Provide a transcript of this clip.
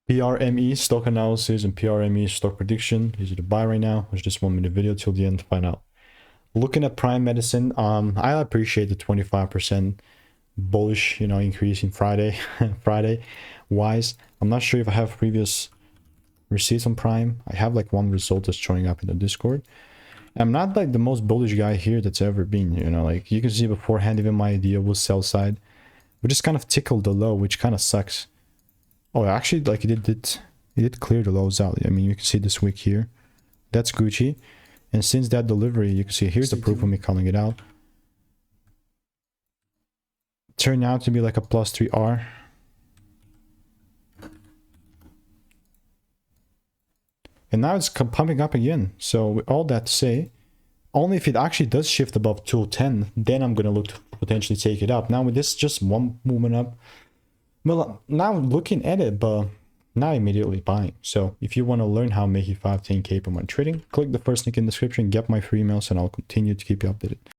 PRME stock analysis and PRME stock prediction. Is it a buy right now? Watch this 1 minute video till the end to find out. Looking at Prime Medicine, I appreciate the 25% bullish, increase in Friday wise. I'm not sure if I have previous receipts on Prime. I have like one result that's showing up in the Discord. I'm not like the most bullish guy here that's ever been, like you can see beforehand, even my idea was sell side. We just kind of tickled the low, which kind of sucks. Oh, actually, like it did clear the lows out. I mean, you can see this wick here. That's Gucci. And since that delivery, you can see here's the proof of me calling it out. Turned out to be like a plus 3R. And now it's pumping up again. So with all that to say, only if it actually does shift above 210, then I'm going to look to potentially take it up. Now with this just one movement up, well, now looking at it, but not immediately buying. So if you want to learn how to make it 5-10K per month trading, click the first link in the description, get my free emails, and I'll continue to keep you updated.